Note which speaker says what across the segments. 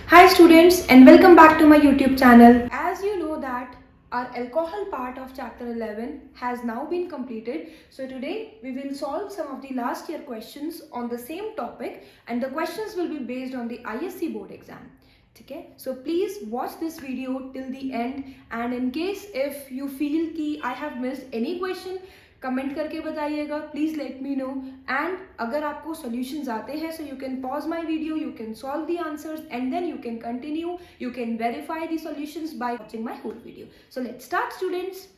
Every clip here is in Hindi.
Speaker 1: Hi students and welcome back to my YouTube channel. As you know that our alcohol part of chapter 11 has now been completed. So today we will solve some of the last year questions on the same topic and the questions will be based on the ISC board exam. Okay, so please watch this video till the end and in case if you feel कि I have missed any question comment करके बताइएगा please let me know and अगर आपको सॉल्यूशंस आते हैं so you can pause my video you can solve the answers and then you can continue you can verify the solutions by watching my whole video so let's start students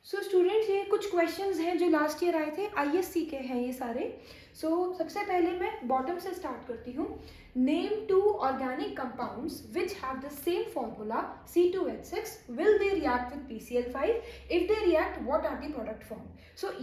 Speaker 1: so students ये कुछ क्वेश्चंस हैं जो लास्ट ईयर आए थे आईएससी के हैं ये सारे सबसे पहले मैं बॉटम से स्टार्ट करती हूँ name two organic compounds which have the same formula C2H6 will they react with PCl5 if they react what are the product form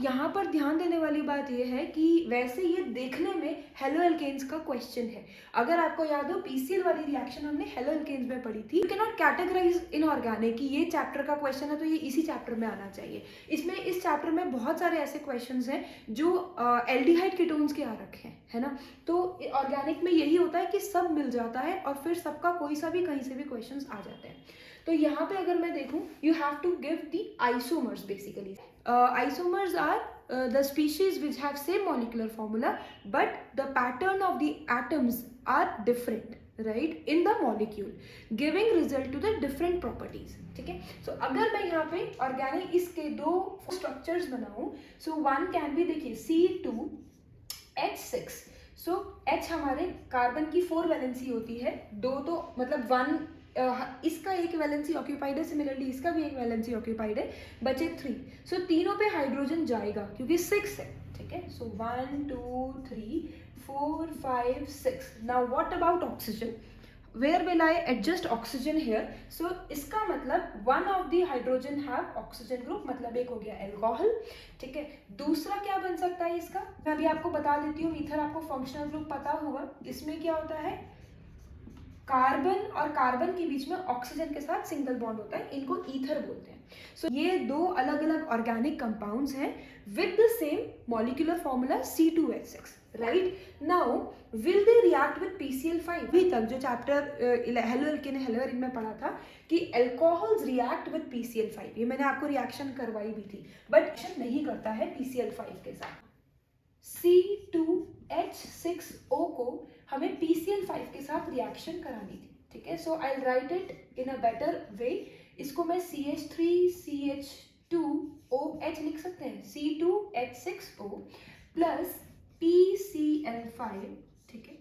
Speaker 1: यहाँ पर ध्यान देने वाली बात यह है कि वैसे ये देखने में हेलो एल्केन्स का क्वेश्चन है अगर आपको याद हो PCl वाली रिएक्शन हमने हेलो एल्केन्स में पढ़ी थी you can not categorize inorganic कि ये चैप्टर का क्वेश्चन है तो ये इसी चैप्टर में आना चाहिए इसमें इस चैप्टर में बहुत सारे ऐसे क्वेश्चंस हैं जो एल्डिहाइड कीटोन्स के आ रखे हैं है ना तो ऑर्गेनिक में यही होता है कि सब मिल जाता है और फिर सबका कोई सा भी कहीं से भी क्वेश्चंस आ जाते हैं तो यहाँ पे अगर मैं देखूँ you have to give the isomers basically isomers are the species which have same molecular formula but the pattern of the atoms are different right in the molecule giving result to the different properties ठीक है सो अगर मैं यहाँ पे ऑर्गेनिक इसके दो स्ट्रक्चर्स बनाऊं सो वन कैन बी देखिए C2H6 सो H हमारे कार्बन की 4 वैलेंसी होती है दो तो मतलब वन इसका एक वैलेंसी ऑक्यूपाइड है सिमिलरली इसका भी एक वैलेंसी ऑक्यूपाइड है बचे 3 सो तीनों पे हाइड्रोजन जाएगा क्योंकि 6 है ठीक है सो 1 2 3 4 5 6 now what about oxygen where will I adjust oxygen here so इसका मतलब one of the hydrogen have oxygen group मतलब एक हो गया alcohol ठीक है दूसरा क्या बन सकता है इसका मैं अभी आपको बता देती हूँ ईथर आपको फंक्शनल ग्रुप पता होगा इसमें क्या होता है कार्बन और कार्बन के बीच में ऑक्सीजन के साथ सिंगल बॉन्ड होता है इनको ईथर बोलते हैं ये दो अलग अलग ऑर्गेनिक कंपाउंड्स हैं with the same molecular formula C2H6 right now will they react with PCl5 अभी तक जो चैप्टर हेलोएल्केन में पढ़ा था कि अल्कोहल्स रिएक्ट विद PCl5 ये मैंने आपको रिएक्शन करवाई भी थी बट रिएक्शन नहीं करता है PCl5 के साथ C2H6O को हमें PCl5 के साथ रिएक्शन करानी थी ठीक है so I write it in a better way इसको मैं CH3CH2OH लिख सकते हैं C2H6O प्लस PCl5 ठीक है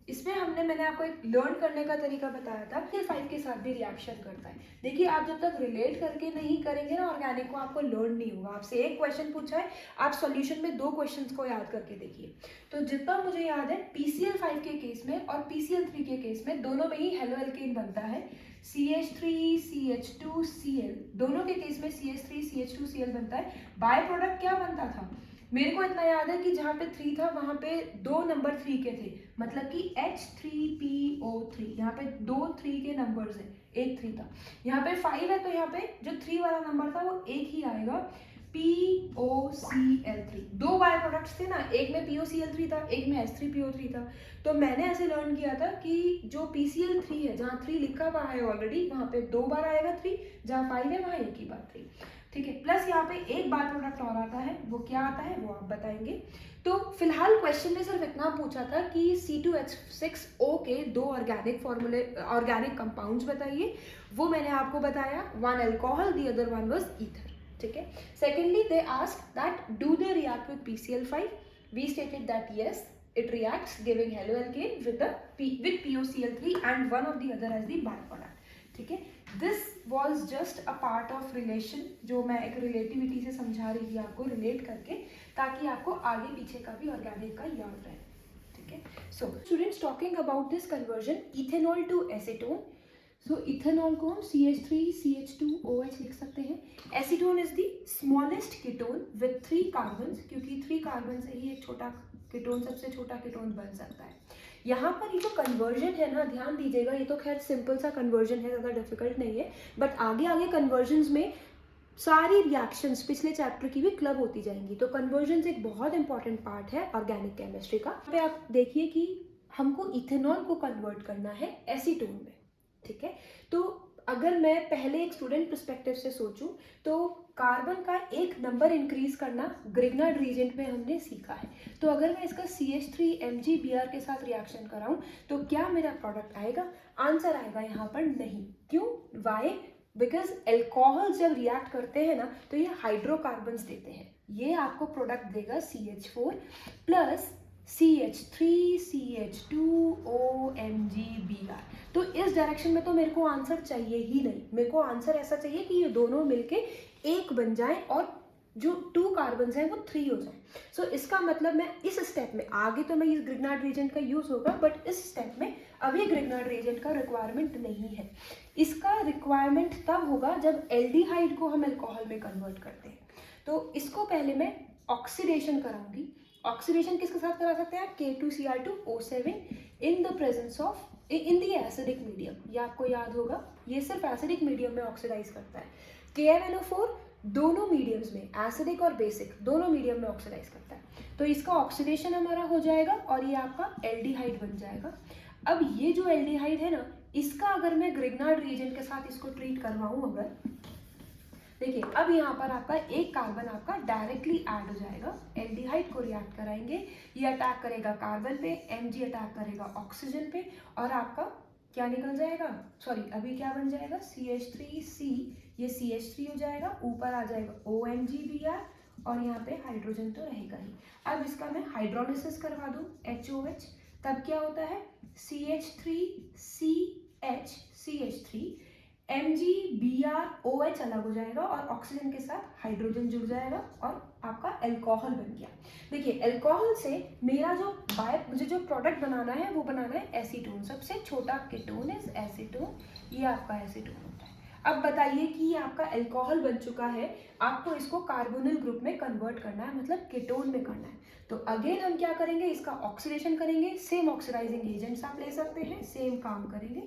Speaker 1: इसमें मैंने आपको एक लर्न करने का तरीका बताया था PCl5 के साथ भी रिएक्शन करता है देखिए आप जब तक रिलेट करके नहीं करेंगे ना ऑर्गेनिक को आपको लर्न नहीं होगा आपसे एक क्वेश्चन पूछा है आप सॉल्यूशन में दो क्वेश्चंस को याद करके देखिए तो जितना मुझे याद है PCl5 के केस में और PCl3 के केस में दोनों में ही हेलो एल्केन बनता है CH3CH2Cl दोनों के केस में CH3CH2Cl बनता है बाय प्रोडक्ट क्या बनता था मेरे को इतना याद है कि जहाँ पे 3 था वहां पे 2 नंबर 3 के थे मतलब कि H3PO3 यहाँ पे 2 3 के नंबर्स हैं एक 3 था यहाँ पे 5 है तो यहाँ पे जो 3 वाला नंबर था वो एक ही आएगा POCl3 दो बाय प्रोडक्ट्स थे ना एक में POCl3 था एक में H3PO3 था तो मैंने ऐसे लर्न किया था कि जो PCl3 है जहाँ 3 लिखा हुआ है ऑलरेडी वहाँ पे 2 बार आएगा 3 जहाँ 5 है वहाँ एक ही बार 3 ठीक है प्लस यहाँ पे एक बाय प्रोडक्ट और आता है वो क्या आता है वो आप बताएंगे तो फिलहाल क्वेश्चन ने सिर्फ इतना पूछा था कि C2H6O के दो ऑर्गेनिक कंपाउंड्स बताइए वो मैंने आपको बताया one alcohol the other one was ether ठीक है secondly they ask that do they react with PCl5 we stated that yes it reacts giving haloalkane with POCl3 and one of the other as the byproduct ठीक है this was just a part of relation जो मैं एक रिलेटिविटी से समझा रही थी आपको रिलेट करके ताकि आपको आगे पीछे का भी ऑर्गेनिक का याद रहे ठीक है so students talking about this conversion ethanol to acetone so ethanol को हम CH3CH2OH लिख सकते हैं acetone is the smallest ketone with 3 carbons क्योंकि 3 कार्बन से ही एक छोटा कीटोन सबसे छोटा कीटोन बन सकता है यहाँ पर ये जो कन्वर्जन है ना ध्यान दीजिएगा ये तो खैर सिंपल सा कन्वर्जन है ज़्यादा डिफिकल्ट नहीं है बट आगे कन्वर्जन्स में सारी रिएक्शंस पिछले चैप्टर की भी क्लब होती जाएंगी तो कन्वर्जन्स एक बहुत इंपॉर्टेंट पार्ट है ऑर्गेनिक केमिस्ट्री का। पे आप देखिए कि हमको इथेनॉल को कन्वर्ट करना है एसीटोन में, ठीक है। तो अगर मैं पहले एक स्टूडेंट पर्सपेक्टिव से सोचूं तो कार्बन का एक नंबर इंक्रीज करना ग्रिग्नार्ड रीजेंट में हमने सीखा है। तो अगर मैं इसका CH3 MgBr के साथ रिएक्शन कराऊं तो क्या मेरा प्रोडक्ट आएगा? आंसर आएगा यहाँ पर नहीं। क्यों? वाई? बिकॉज एल्कोहल जब रिएक्ट करते हैं ना तो ये हाइड्रोकार्बन्स देते हैं। ये आपको प्रोडक्ट देगा CH4 प्लस CH3CH2OMgBr। तो इस डायरेक्शन में तो मेरे को आंसर चाहिए ही नहीं। मेरे को आंसर ऐसा चाहिए कि ये दोनों मिलके एक बन जाएं और जो 2 कार्बन्स हैं वो 3 हो जाएं। सो इसका मतलब मैं इस स्टेप में, आगे तो मैं इस ग्रिग्नार्ड रीजेंट का यूज होगा, बट इस स्टेप में अभी ग्रिग्नार्ड रीजेंट का रिक्वायरमेंट नहीं है। इसका रिक्वायरमेंट तब होगा जब एल्डिहाइड को हम अल्कोहल में कन्वर्ट करते हैं। तो इसको पहले मैं ऑक्सीडेशन कराऊंगी। ऑक्सीडेशन किसके साथ करा सकते हैं आप? K2Cr2O7 in the presence of in the acidic medium. ये आपको याद होगा, ये सिर्फ एसिडिक मीडियम में ऑक्सीडाइज करता है। KMnO4 दोनों मीडियम्स में, एसिडिक और बेसिक दोनों मीडियम में ऑक्सीडाइज करता है। तो इसका ऑक्सीडेशन हमारा हो जाएगा और ये आपका एल्डिहाइड बन जाएगा। अब ये जो एल्डिहाइड है ना, इसका अगर मैं ग्रिग्नार्ड रीजेंट के साथ इसको ट्रीट करवाऊं, अगर देखिए अब यहाँ पर आपका एक कार्बन आपका डायरेक्टली ऐड हो जाएगा। एल्डिहाइड को रिएक्ट कराएंगे, ये अटैक करेगा कार्बन पे, Mg अटैक करेगा ऑक्सीजन पे और आपका क्या निकल जाएगा? सॉरी, अभी क्या बन जाएगा? CH3C, ये CH3 हो जाएगा, ऊपर आ जाएगा OMgBr और यहाँ पे हाइड्रोजन तो रहेगा ही। अब इसका मैं हाइड्रोलिसिस करवा दूँ HOH, तब क्या होता है? CH3CH3 MgBrOH अलग हो जाएगा और ऑक्सीजन के साथ हाइड्रोजन जुड़ जाएगा और आपका अल्कोहल बन गया। देखिए अल्कोहल से मेरा जो मुझे जो प्रोडक्ट बनाना है वो बनाना है एसीटोन। सबसे छोटा कीटोन इज एसीटोन, ये आपका एसीटोन होता है। अब बताइए कि ये आपका अल्कोहल बन चुका है, आपको इसको कार्बोनिल ग्रुप में कन्वर्ट करना है, मतलब कीटोन में करना है। तो अगेन हम क्या करेंगे? इसका ऑक्सीडेशन करेंगे। सेम ऑक्सीडाइजिंग एजेंट्स आप ले सकते हैं, सेम काम करेंगे।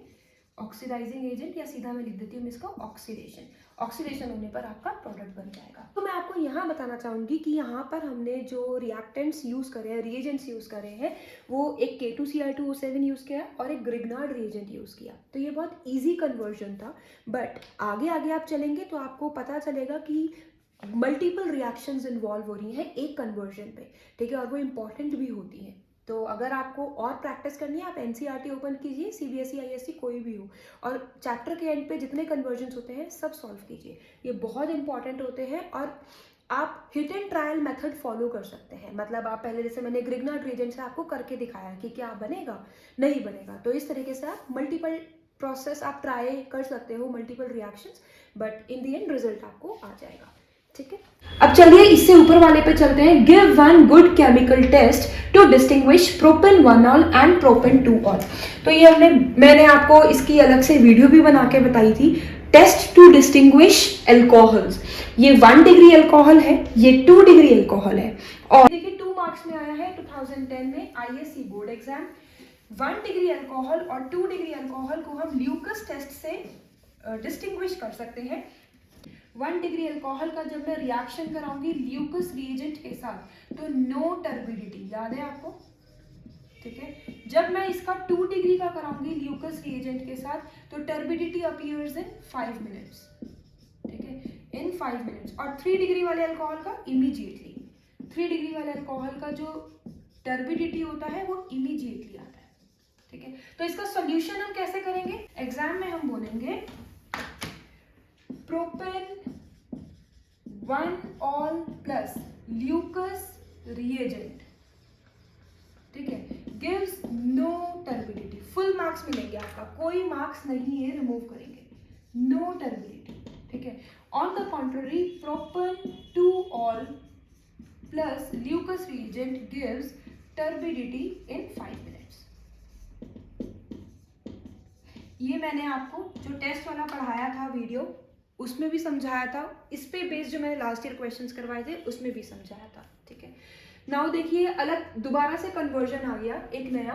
Speaker 1: ऑक्सीडाइजिंग एजेंट, या सीधा मैं लिख देती हूँ इसका ऑक्सीडेशन। ऑक्सीडेशन होने पर आपका प्रोडक्ट बन जाएगा। तो मैं आपको यहाँ बताना चाहूँगी कि यहाँ पर हमने जो रिएक्टेंट्स यूज़ करे हैं, रिएजेंट्स यूज़ करे हैं, वो एक K2Cr2O7 यूज़ किया और एक ग्रिग्नार्ड रिएजेंट यूज़ किया। तो ये बहुत ईजी कन्वर्जन था, बट आगे आगे आप चलेंगे तो आपको पता चलेगा कि मल्टीपल रिएक्शंस इन्वॉल्व हो रही हैं एक कन्वर्जन पे, ठीक है, और वो इम्पॉर्टेंट भी होती हैं। तो अगर आपको और प्रैक्टिस करनी है आप NCERT ओपन कीजिए, CBSE ISC कोई भी हो, और चैप्टर के एंड पे जितने कन्वर्जन्स होते हैं सब सॉल्व कीजिए। ये बहुत इंपॉर्टेंट होते हैं और आप hit and trial method follow कर सकते हैं। मतलब आप पहले, जैसे मैंने ग्रिग्नार्ड रिएजेंट से आपको करके दिखाया कि क्या बनेगा, नहीं बनेगा, तो इस तरीके से आप मल्टीपल प्रोसेस आप ट्राई कर सकते हो, multiple reactions, but in the end result आपको आ जाएगा, ठीक है। अब चलिए इससे ऊपर वाले पे चलते हैं। Give one good chemical test to distinguish propane 1-ऑल एंड प्रोपेन 2-ऑल। तो ये मैंने आपको इसकी अलग से वीडियो भी बना के बताई थी। टेस्ट टू डिस्टिंग्विश एल्कोहल्स, ये 1 डिग्री एल्कोहल है, ये 2 डिग्री एल्कोहल है। और देखिए 2 मार्क्स में आया है 2010 में ISC board exam. 1 degree alcohol और 2 डिग्री अल्कोहल को हम ल्यूकस टेस्ट से डिस्टिंग्विश कर सकते हैं। 1 डिग्री अल्कोहल का जब मैं रिएक्शन कराऊंगी ल्यूकस रिएजेंट के साथ तो नो टर्बिडिटी, याद है आपको, ठीक है। जब मैं इसका 2 डिग्री का कराऊंगी ल्यूकस रिएजेंट के साथ तो टर्बिडिटी अपीयर्स इन 5 मिनट्स, ठीक है, इन 5 मिनट्स। और 3 डिग्री वाले अल्कोहल का इमीडिएटली, 3 डिग्री वाले अल्कोहल का जो टर्बिडिटी होता है वो इमीडिएटली आता है, ठीक है। तो इसका सॉल्यूशन हम कैसे करेंगे? एग्जाम में हम बोलेंगे प्रोपेन 1-ऑल प्लस ल्यूकस रिएजेंट, ठीक है, gives no turbidity. Full marks मिलेंगे आपका, कोई मार्क्स नहीं है रिमूव करेंगे, नो टर्बिडिटी, ठीक है। ऑन द कॉन्ट्ररी प्रोपेन 2-ऑल plus Lucas reagent gives turbidity in 5 minutes. ये मैंने आपको जो टेस्ट वाला पढ़ाया था वीडियो उसमें भी समझाया था, इस पे बेस्ड जो मैंने लास्ट ईयर क्वेश्चंस करवाए थे उसमें भी समझाया था, ठीक है। नाउ देखिए अलग दोबारा से कन्वर्जन आ गया एक नया,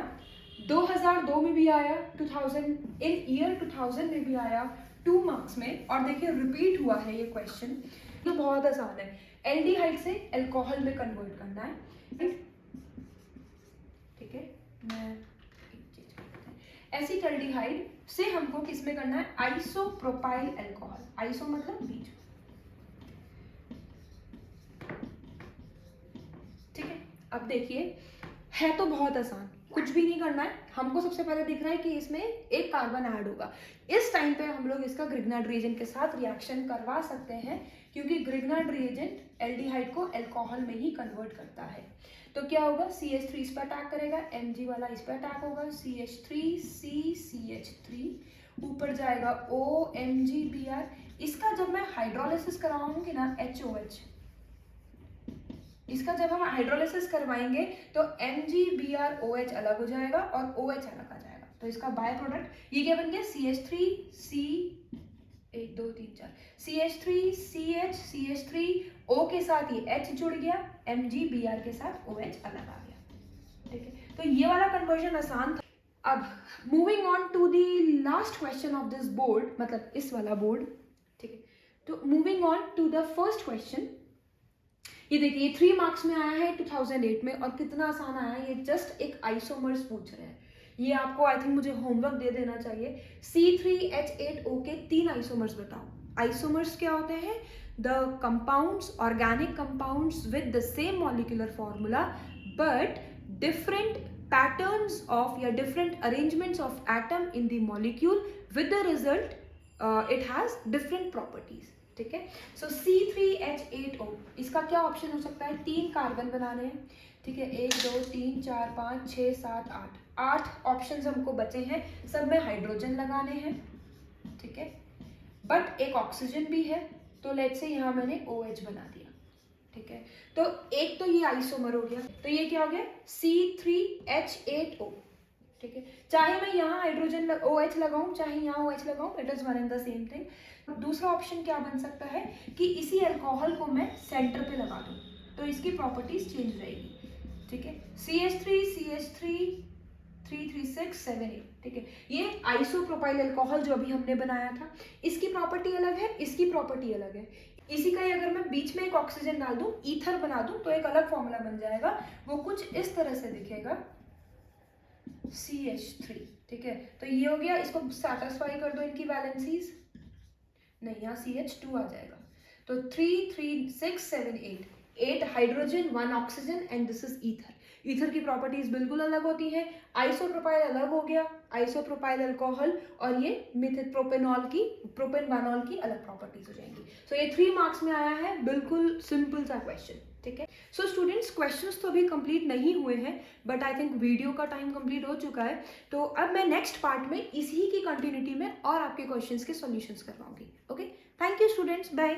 Speaker 1: 2002 में भी आया, 2000 में भी आया 2 मार्क्स में, और देखिए रिपीट हुआ है ये क्वेश्चन। तो बहुत आसान है, एल्डिहाइड से अल्कोहल में कन्वर्ट करना है, ठीक है। मैं एसिटल्डिहाइड से हमको किस में करना है, आइसोप्रोपाइल अल्कोहल, आइसो मतलब बीच, ठीक है। अब देखिए है तो बहुत आसान, कुछ भी नहीं करना है, हमको सबसे पहले दिख रहा है कि इसमें एक कार्बन ऐड होगा। इस टाइम पे हम लोग इसका ग्रिग्नार्ड रिएजेंट के साथ रिएक्शन करवा सकते हैं, क्योंकि ग्रिग्नार्ड रिएजेंट एल्डिहाइड को अल्कोहल में ही कन्वर्ट करता है। तो क्या होगा, CH3 इस पर अटैक करेगा, Mg वाला इस पर अटैक होगा, CH3 CCH3, ऊपर जाएगा OMgBr। इसका जब मैं हाइड्रोलिसिस करवाऊंगी ना HOH, इसका जब हम हाइड्रोलिसिस करवाएंगे तो MgBrOH अलग हो जाएगा और OH अलग आ जाएगा। तो इसका बाय प्रोडक्ट ये क्या बन गया, CH3 C 1 2 3 4 CH3 CH CH3 O के साथ ये H जुड़ गया, MgBr के साथ OH अलग आ गया, ठीक है। तो ये वाला कन्वर्जन आसान था। अब moving on to the last question of this board, मतलब इस वाला बोर्ड, ठीक है। तो moving on to the first question, ये देखिए 3 मार्क्स में आया है 2008 में, और कितना आसान आया है, ये जस्ट एक आइसोमर्स पूछ रहे हैं। ये आपको आई थिंक मुझे होमवर्क दे देना चाहिए। C3H8O के 3 आइसोमर्स बताओ। आइसोमर्स क्या होते हैं, the compounds, organic compounds with the same molecular formula but different patterns of या different arrangements of atom in the molecule with the result it has different properties, ठीक है। सो C3H8O, इसका क्या ऑप्शन हो सकता है, 3 कार्बन बनाने हैं, ठीक है, 1 2 3 4 5 6 7 8 ऑप्शंस हमको बचे हैं, सब में हाइड्रोजन लगाने हैं, ठीक है, बट एक ऑक्सीजन भी है, तो लेट्स से यहाँ मैंने OH बना दिया, ठीक है। तो एक तो ये आइसोमर हो गया, तो ये क्या हो गया, C3H8O, ठीक है। चाहे मैं यहाँ हाइड्रोजन OH लगाऊं, चाहे यहाँ OH लगाऊं, it is one and the same thing. दूसरा ऑप्शन क्या बन सकता है कि इसी अल्कोहल को मैं सेंटर पे लगा दूं, तो इसकी प्रॉपर्टीज चेंज रहेगी, ठीक है। CH3 CH3 3 3 6 7 8, ठीक है। ये आइसोप्रोपाइल अल्कोहल जो अभी हमने बनाया था, इसकी प्रॉपर्टी अलग है, इसकी प्रॉपर्टी अलग है। इसी का ही अगर मैं बीच में एक ऑक्सीजन डाल दूं, ईथर बना दूं, तो एक अलग फॉर्मूला बन जाएगा, वो कुछ इस तरह से दिखेगा, CH3, ठीक है। तो ये हो गया, इसको सैटिस्फाई कर दो इनकी वैलेंसीज, नहीं यहाँ CH2 आ जाएगा। तो 3 3 6 7 8 hydrogen 1 oxygen and this is ether. Ether की प्रॉपर्टीज बिल्कुल अलग होती हैं, आइसोप्रोपाइल अलग हो गया, आइसोप्रोपाइल अल्कोहल, और ये मिथप्रोपेनॉल की, प्रोपेनवानॉल की अलग प्रॉपर्टीज हो जाएंगी। सो ये 3 मार्क्स में आया है, बिल्कुल सिंपल सा क्वेश्चन, ठीक है। सो स्टूडेंट्स, क्वेश्चंस तो अभी कंप्लीट नहीं हुए हैं, बट आई थिंक वीडियो का टाइम कंप्लीट हो चुका है, तो अब मैं नेक्स्ट पार्ट में इसी की कंटिन्यूटी में और आपके क्वेश्चंस के सॉल्यूशंस करवाऊंगी। Okay, thank you students, bye.